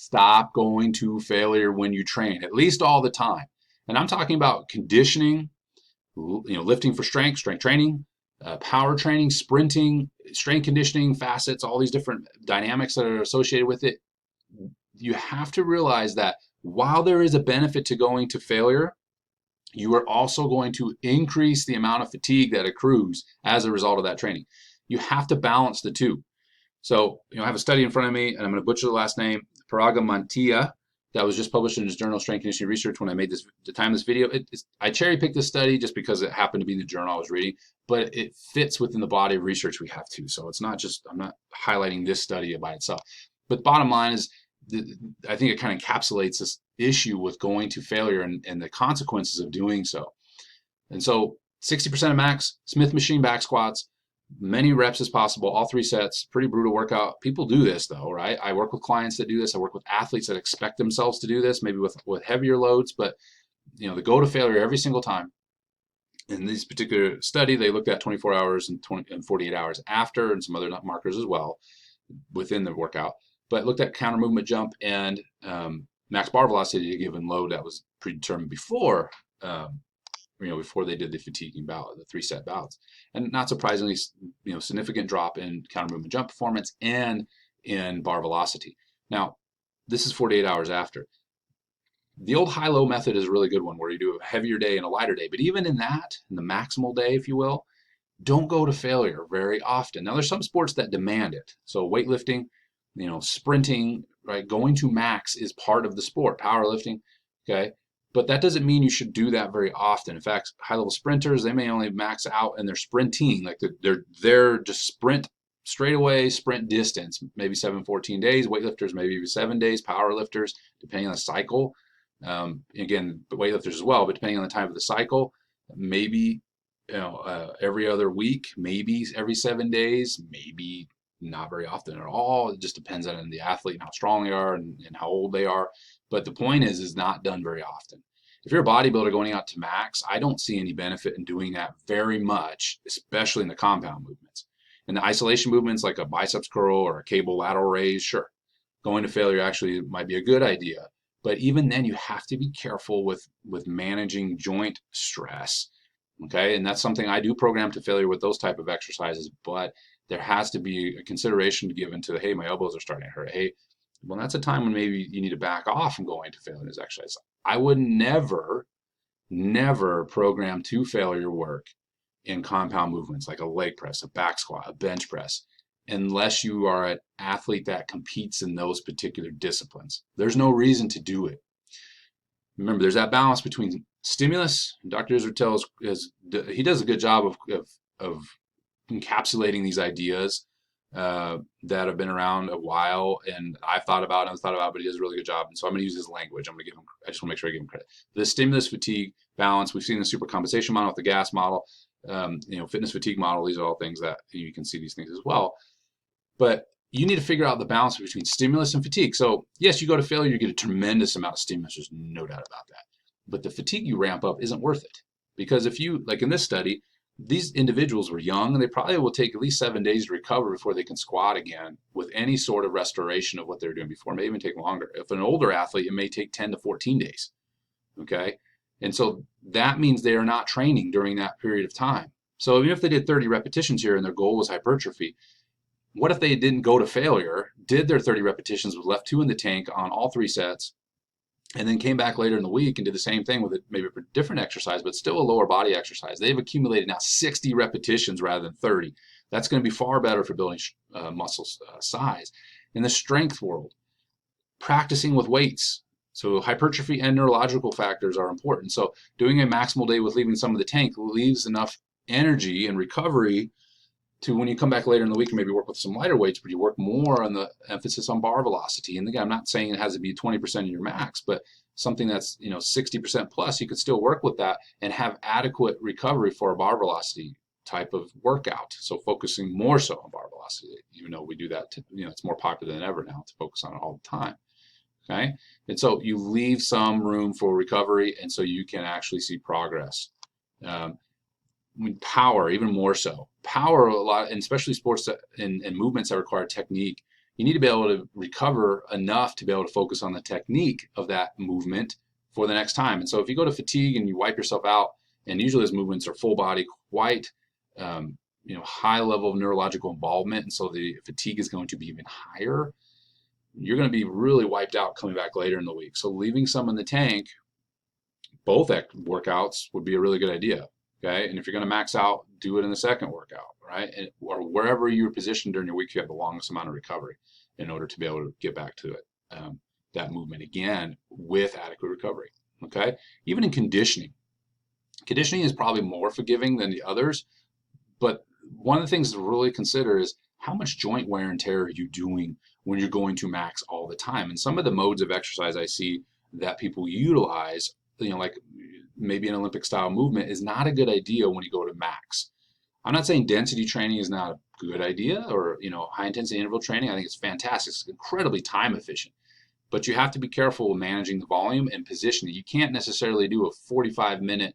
stop going to failure when you train, at least all the time. And I'm talking about conditioning, lifting for strength, strength training, power training, sprinting, strength conditioning, facets, all these different dynamics that are associated with it. You have to realize that while there is a benefit to going to failure, you are also going to increase the amount of fatigue that accrues as a result of that training. You have to balance the two. So, I have a study in front of me, and I'm going to butcher the last name, Paragamantia, that was just published in his journal Strength Conditioning Research when I made the time of this video. I cherry picked this study just because it happened to be in the journal I was reading, but it fits within the body of research we have too. So it's not just, I'm not highlighting this study by itself. But bottom line is, I think it kind of encapsulates this issue with going to failure and the consequences of doing so. And so 60% of max, Smith machine back squats, many reps as possible, all 3 sets, pretty brutal workout. People do this though, right? I work with clients that do this. I work with athletes that expect themselves to do this, maybe with heavier loads, but they go to failure every single time. In this particular study, they looked at 24 hours and 48 hours after, and some other markers as well within the workout, but looked at counter movement jump and max bar velocity at a given load that was predetermined before before they did the fatiguing bout, the 3-set bouts. And not surprisingly, significant drop in counter movement jump performance and in bar velocity. Now, this is 48 hours after. The old high-low method is a really good one where you do a heavier day and a lighter day. But even in that, in the maximal day, if you will, don't go to failure very often. Now, there's some sports that demand it. So weightlifting, sprinting, right? Going to max is part of the sport. Powerlifting, okay? But that doesn't mean you should do that very often. In fact, high-level sprinters, they may only max out and they're sprinting, like they're just sprint straight away, sprint distance, maybe 7-14 days. Weightlifters, maybe 7 days. Power lifters, depending on the cycle. Again, weightlifters as well, but depending on the time of the cycle, maybe every other week, maybe every 7 days, maybe not very often at all. It just depends on the athlete and how strong they are and how old they are. But the point is not done very often. If you're a bodybuilder going out to max, I don't see any benefit in doing that very much, especially in the compound movements. In the isolation movements like a biceps curl or a cable lateral raise, sure, going to failure actually might be a good idea. But even then, you have to be careful with managing joint stress. Okay, and that's something I do program to failure with those type of exercises, but there has to be a consideration given to, hey, my elbows are starting to hurt. Hey, well, that's a time when maybe you need to back off from going to failure in this exercise. I would never program to failure work in compound movements like a leg press, a back squat, a bench press, unless you are an athlete that competes in those particular disciplines. There's no reason to do it. Remember, there's that balance between stimulus. Dr. Israel he does a good job of encapsulating these ideas that have been around a while, and I've thought about, but he does a really good job. And so I'm going to use his language. I just want to make sure I give him credit. The stimulus fatigue balance, we've seen the super compensation model with the gas model, fitness fatigue model. These are all things that you can see these things as well. But you need to figure out the balance between stimulus and fatigue. So yes, you go to failure, you get a tremendous amount of stimulus. There's no doubt about that. But the fatigue you ramp up isn't worth it. Because if you, like in this study, these individuals were young and they probably will take at least 7 days to recover before they can squat again with any sort of restoration of what they were doing before. It may even take longer. If an older athlete, it may take 10 to 14 days. Okay. And so that means they are not training during that period of time. So even if they did 30 repetitions here and their goal was hypertrophy, what if they didn't go to failure, did their 30 repetitions, was left 2 in the tank on all 3 sets, and then came back later in the week and did the same thing with maybe a different exercise, but still a lower body exercise? They've accumulated now 60 repetitions rather than 30. That's going to be far better for building muscle size. In the strength world, practicing with weights. So hypertrophy and neurological factors are important. So doing a maximal day with leaving some of the tank leaves enough energy and recovery to, when you come back later in the week and maybe work with some lighter weights, but you work more on the emphasis on bar velocity. And again, I'm not saying it has to be 20% of your max, but something that's 60% plus, you could still work with that and have adequate recovery for a bar velocity type of workout. So focusing more so on bar velocity, even though we do that, it's more popular than ever now to focus on it all the time. Okay, and so you leave some room for recovery, and so you can actually see progress. Power, even more so. Power a lot, and especially sports and movements that require technique. you need to be able to recover enough to be able to focus on the technique of that movement for the next time. And so if you go to fatigue and you wipe yourself out, and usually those movements are full body, quite high level of neurological involvement, and so the fatigue is going to be even higher, you're going to be really wiped out coming back later in the week. So leaving some in the tank, both workouts would be a really good idea. Okay, and if you're going to max out, do it in the second workout, right? Or wherever you're positioned during your week, you have the longest amount of recovery in order to be able to get back to it, that movement again with adequate recovery. Okay, even in conditioning is probably more forgiving than the others, but one of the things to really consider is how much joint wear and tear are you doing when you're going to max all the time. And some of the modes of exercise I see that people utilize, like maybe an Olympic style movement, is not a good idea when you go to max. I'm not saying density training is not a good idea, or high intensity interval training. I think it's fantastic. It's incredibly time efficient. But you have to be careful with managing the volume and positioning. You can't necessarily do a 45-minute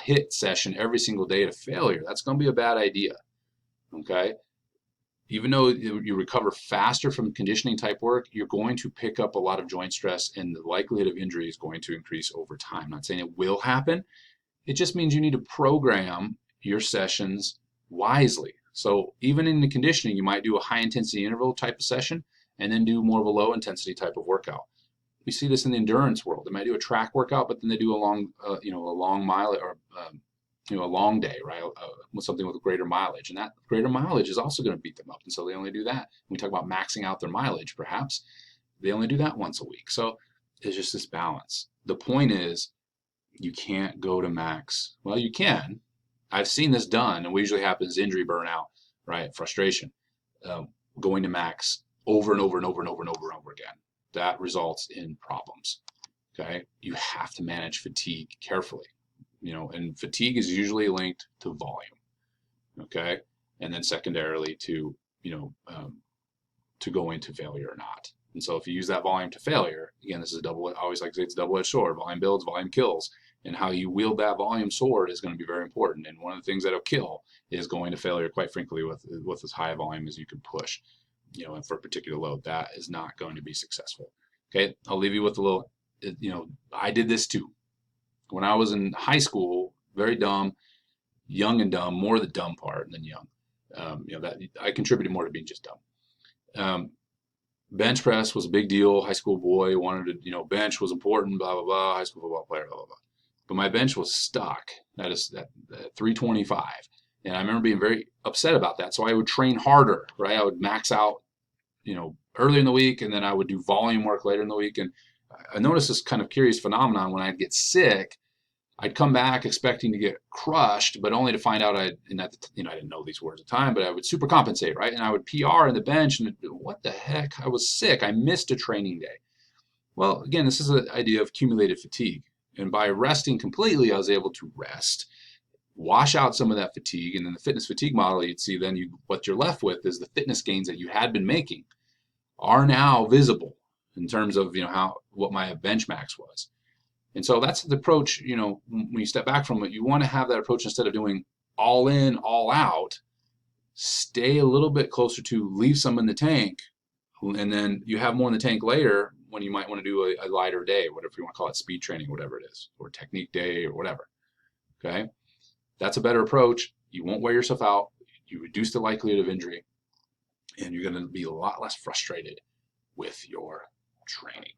hit session every single day to failure. That's going to be a bad idea. Okay? Even though you recover faster from conditioning type work, you're going to pick up a lot of joint stress, and the likelihood of injury is going to increase over time. I'm not saying it will happen. It just means you need to program your sessions wisely. So even in the conditioning, you might do a high intensity interval type of session and then do more of a low intensity type of workout. We see this in the endurance world. They might do a track workout, but then they do a long mile or a long day, right? With something with greater mileage, and that greater mileage is also going to beat them up, and so they only do that. When we talk about maxing out their mileage, perhaps they only do that once a week. So it's just this balance. The point is, you can't go to max. Well, you can. I've seen this done, and what usually happens is injury burnout, right? Frustration, going to max over and over and over and over and over and over again. That results in problems. Okay, you have to manage fatigue carefully. And fatigue is usually linked to volume. Okay, and then secondarily to to going to failure or not. And so if you use that volume to failure, again, this is I always like to say it's a double-edged sword. Volume builds, volume kills. And how you wield that volume sword is going to be very important. And one of the things that'll kill is going to failure, quite frankly, with as high a volume as you can push, and for a particular load. That is not going to be successful. Okay, I'll leave you with a little, I did this too. When I was in high school, very dumb, young and dumb, more the dumb part than young. That I contributed more to being just dumb. Bench press was a big deal. High school boy wanted to, bench was important, blah, blah, blah, high school football player, blah, blah, blah. But my bench was stuck at 325. And I remember being very upset about that. So I would train harder, right? I would max out, early in the week, and then I would do volume work later in the week. And I noticed this kind of curious phenomenon. When I'd get sick, I'd come back expecting to get crushed, but only to find out I didn't know these words at the time, but I would super compensate, right? And I would PR in the bench, and what the heck? I was sick. I missed a training day. Well, again, this is the idea of accumulated fatigue. And by resting completely, I was able to rest, wash out some of that fatigue, and then the fitness fatigue model, you'd see then what you're left with is the fitness gains that you had been making are now visible in terms of what my bench max was. And so that's the approach, when you step back from it, you want to have that approach instead of doing all in, all out. Stay a little bit closer to leave some in the tank, and then you have more in the tank later when you might want to do a lighter day, whatever you want to call it, speed training, whatever it is, or technique day or whatever. Okay? That's a better approach. You won't wear yourself out. You reduce the likelihood of injury, and you're going to be a lot less frustrated with your training.